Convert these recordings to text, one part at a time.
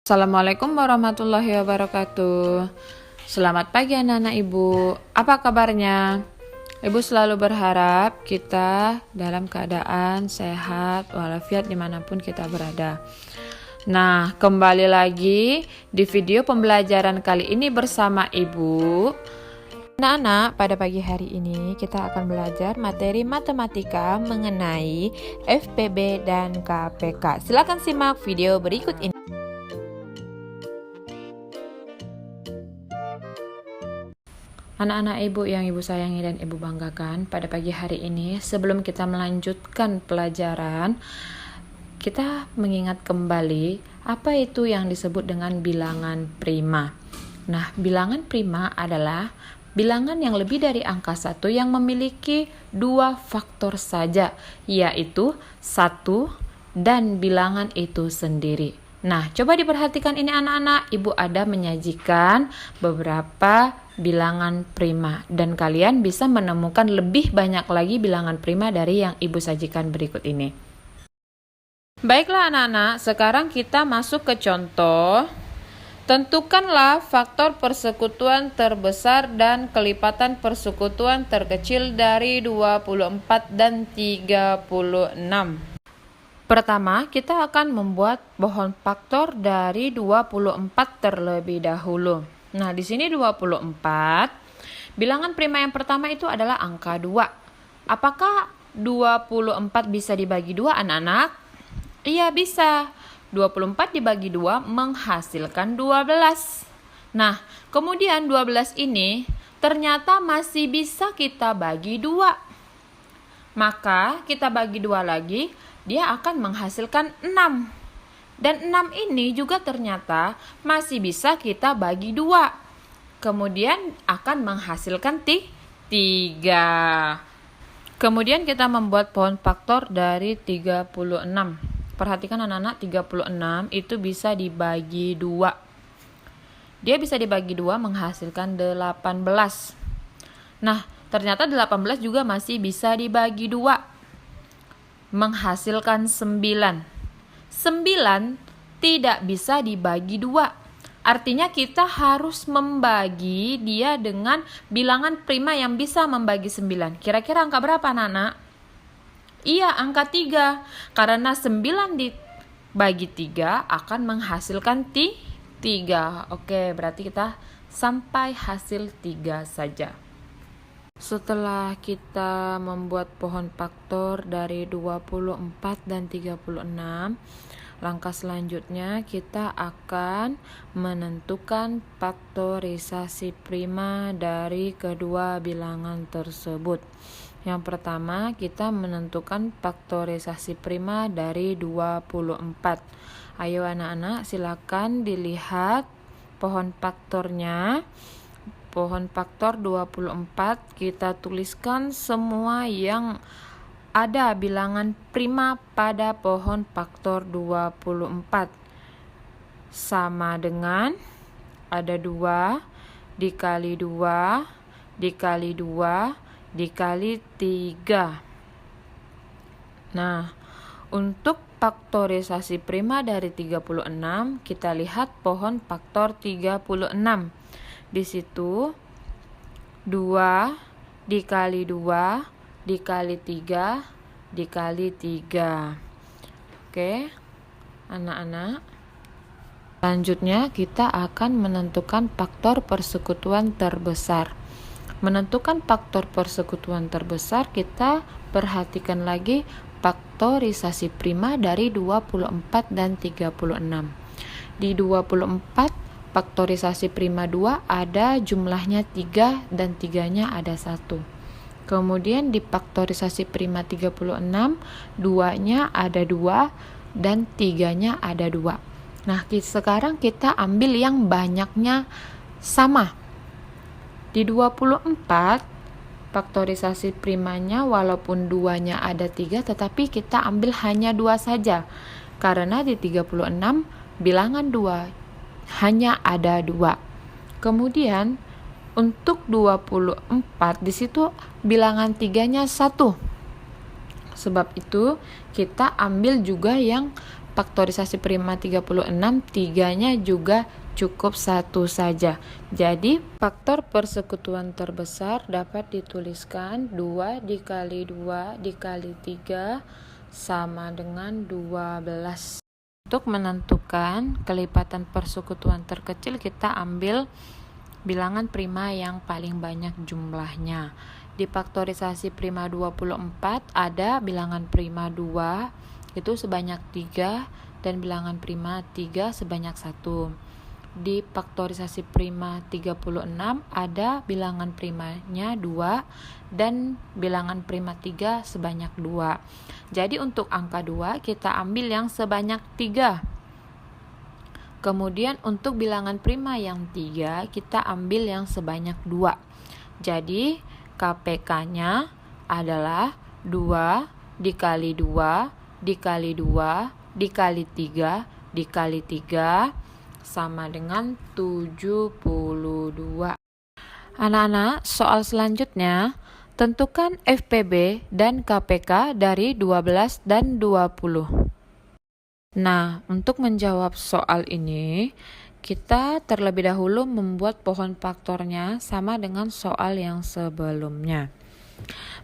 Assalamualaikum warahmatullahi wabarakatuh. Selamat pagi anak-anak ibu. Apa kabarnya? Ibu selalu berharap kita dalam keadaan sehat walafiat dimanapun kita berada. Nah, kembali lagi di video pembelajaran kali ini bersama ibu. Anak-anak, pada pagi hari ini kita akan belajar materi matematika mengenai FPB dan KPK. Silakan simak video berikut ini. Anak-anak ibu yang ibu sayangi dan ibu banggakan, pada pagi hari ini sebelum kita melanjutkan pelajaran, kita mengingat kembali apa itu yang disebut dengan bilangan prima. Nah, bilangan prima adalah bilangan yang lebih dari angka 1 yang memiliki 2 faktor saja, yaitu 1 dan bilangan itu sendiri. Nah, coba diperhatikan ini anak-anak, ibu ada menyajikan beberapa bilangan prima dan kalian bisa menemukan lebih banyak lagi bilangan prima dari yang ibu sajikan berikut ini. Baiklah anak-anak, sekarang kita masuk ke contoh. Tentukanlah faktor persekutuan terbesar dan kelipatan persekutuan terkecil dari 24 dan 36. Pertama, kita akan membuat pohon faktor dari 24 terlebih dahulu. Nah, di sini 24. Bilangan prima yang pertama itu adalah angka 2. Apakah 24 bisa dibagi 2, anak-anak? Iya, bisa. 24 dibagi 2 menghasilkan 12. Nah, kemudian 12 ini ternyata masih bisa kita bagi 2. Maka kita bagi 2 lagi, dia akan menghasilkan 6. Dan 6 ini juga ternyata masih bisa kita bagi 2. Kemudian akan menghasilkan 3. Kemudian kita membuat pohon faktor dari 36. Perhatikan anak-anak, 36 itu bisa dibagi 2. Dia bisa dibagi 2 menghasilkan 18. Nah, ternyata 18 juga masih bisa dibagi 2. Menghasilkan 9. 9 tidak bisa dibagi 2. Artinya kita harus membagi dia dengan bilangan prima yang bisa membagi 9. Kira-kira angka berapa anak-anak? Iya, angka 3. Karena 9 dibagi 3 akan menghasilkan 3. Oke, berarti kita sampai hasil 3 saja. Setelah kita membuat pohon faktor dari 24 dan 36, langkah selanjutnya kita akan menentukan faktorisasi prima dari kedua bilangan tersebut. Yang pertama, kita menentukan faktorisasi prima dari 24. Ayo anak-anak, silakan dilihat pohon faktornya. Pohon faktor 24 kita tuliskan semua yang ada bilangan prima pada pohon faktor 24. Sama dengan ada 2 dikali 2 dikali 2 dikali 3. Nah, untuk faktorisasi prima dari 36, kita lihat pohon faktor 36. Di situ 2 dikali 2 dikali 3 dikali 3. Oke, anak-anak. Selanjutnya kita akan menentukan faktor persekutuan terbesar. Menentukan faktor persekutuan terbesar, kita perhatikan lagi faktorisasi prima dari 24 dan 36. Di 24 faktorisasi prima 2 ada jumlahnya 3 dan 3-nya ada 1. Kemudian di faktorisasi prima 36, 2-nya ada 2 dan 3-nya ada 2. Nah, sekarang kita ambil yang banyaknya sama. Di 24, faktorisasi primanya walaupun 2-nya ada 3, tetapi kita ambil hanya 2 saja. Karena di 36, bilangan 2 hanya ada 2. Kemudian, untuk 24, di situ bilangan 3-nya 1. Sebab itu, kita ambil juga yang faktorisasi prima 36, 3-nya juga cukup 1 saja. Jadi faktor persekutuan terbesar dapat dituliskan 2 dikali 2 dikali 3 sama dengan 12. Untuk menentukan kelipatan persekutuan terkecil, kita ambil bilangan prima yang paling banyak jumlahnya. Di faktorisasi prima 24 ada bilangan prima 2 itu sebanyak 3 dan bilangan prima 3 sebanyak 1. Di faktorisasi prima 36 ada bilangan primanya 2 dan bilangan prima 3 sebanyak 2. Jadi untuk angka 2 kita ambil yang sebanyak 3. Kemudian untuk bilangan prima yang 3 kita ambil yang sebanyak 2. Jadi KPK-nya adalah 2 dikali 2 dikali 2 dikali 3 dikali 3 sama dengan 72. Anak-anak, soal selanjutnya, tentukan FPB dan KPK dari 12 dan 20. Nah, untuk menjawab soal ini, kita terlebih dahulu membuat pohon faktornya sama dengan soal yang sebelumnya.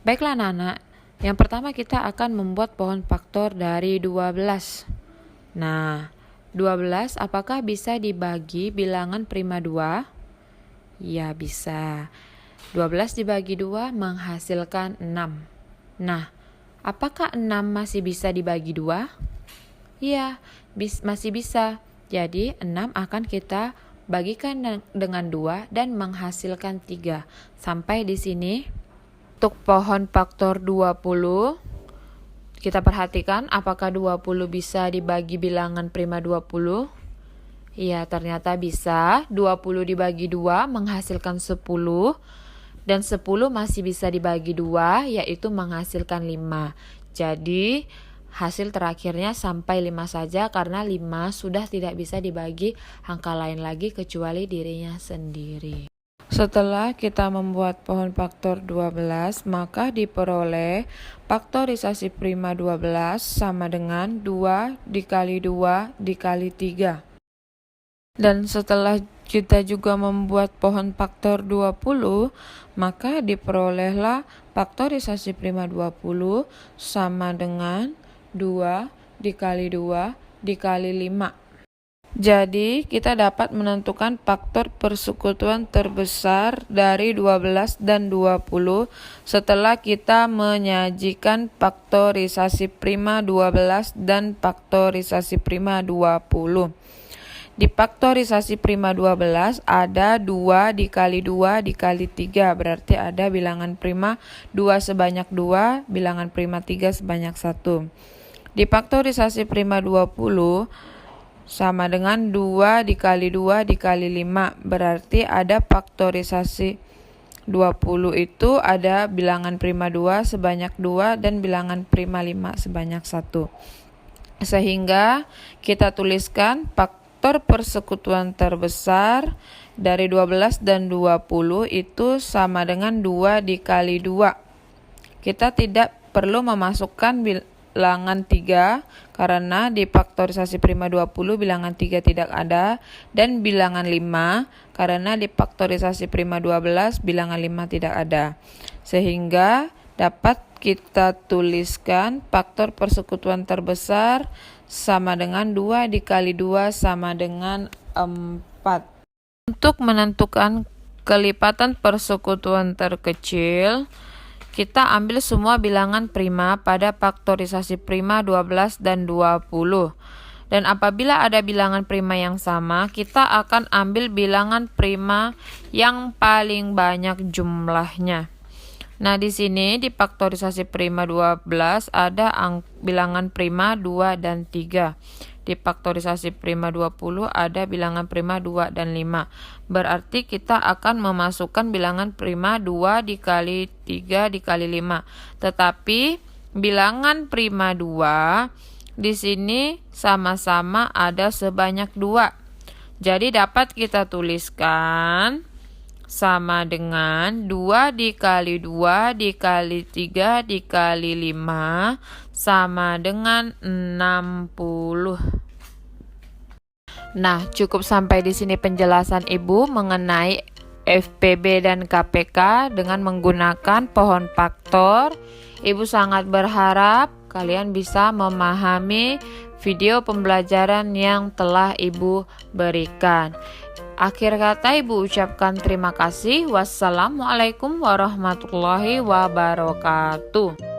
Baiklah anak-anak, yang pertama kita akan membuat pohon faktor dari 12. Nah, 12 apakah bisa dibagi bilangan prima 2? Ya, bisa. 12 dibagi 2 menghasilkan 6. Nah, apakah 6 masih bisa dibagi 2? Ya, masih bisa. Jadi 6 akan kita bagikan dengan 2 dan menghasilkan 3. Sampai di sini. Untuk pohon faktor 20, kita perhatikan apakah 20 bisa dibagi bilangan prima 20? Ya, ternyata bisa. 20 dibagi 2 menghasilkan 10 dan 10 masih bisa dibagi 2 yaitu menghasilkan 5. Jadi hasil terakhirnya sampai 5 saja karena 5 sudah tidak bisa dibagi angka lain lagi kecuali dirinya sendiri. Setelah kita membuat pohon faktor 12, maka diperoleh faktorisasi prima 12 sama dengan 2 dikali 2 dikali 3. Dan setelah kita juga membuat pohon faktor 20, maka diperolehlah faktorisasi prima 20 sama dengan 2 dikali 2 dikali 5. Jadi kita dapat menentukan faktor persekutuan terbesar dari 12 dan 20 setelah kita menyajikan faktorisasi prima 12 dan faktorisasi prima 20. Di faktorisasi prima 12 ada 2 dikali 2 dikali 3, berarti ada bilangan prima 2 sebanyak 2, bilangan prima 3 sebanyak 1. Di faktorisasi prima 20 sama dengan 2 dikali 2 dikali 5, berarti ada faktorisasi 20 itu ada bilangan prima 2 sebanyak 2 dan bilangan prima 5 sebanyak 1. Sehingga kita tuliskan faktor persekutuan terbesar dari 12 dan 20 itu sama dengan 2 dikali 2. Kita tidak perlu memasukkan bilangan 3 karena di faktorisasi prima 20 bilangan 3 tidak ada dan bilangan 5 karena di faktorisasi prima 12 bilangan 5 tidak ada. Sehingga dapat kita tuliskan faktor persekutuan terbesar sama dengan 2 dikali 2 sama dengan 4. Untuk menentukan kelipatan persekutuan terkecil, kita ambil semua bilangan prima pada faktorisasi prima 12 dan 20. Dan apabila ada bilangan prima yang sama, kita akan ambil bilangan prima yang paling banyak jumlahnya. Nah, di sini di faktorisasi prima 12 ada bilangan prima 2 dan 3. Di faktorisasi prima 20 ada bilangan prima 2 dan 5. Berarti kita akan memasukkan bilangan prima 2 dikali 3 dikali 5. Tetapi bilangan prima 2 di sini sama-sama ada sebanyak 2. Jadi dapat kita tuliskan sama dengan 2 dikali 2 dikali 3 dikali 5 sama dengan 60. Nah, cukup sampai di sini penjelasan Ibu mengenai FPB dan KPK dengan menggunakan pohon faktor. Ibu sangat berharap kalian bisa memahami video pembelajaran yang telah Ibu berikan. Akhir kata Ibu ucapkan terima kasih. Wassalamualaikum warahmatullahi wabarakatuh.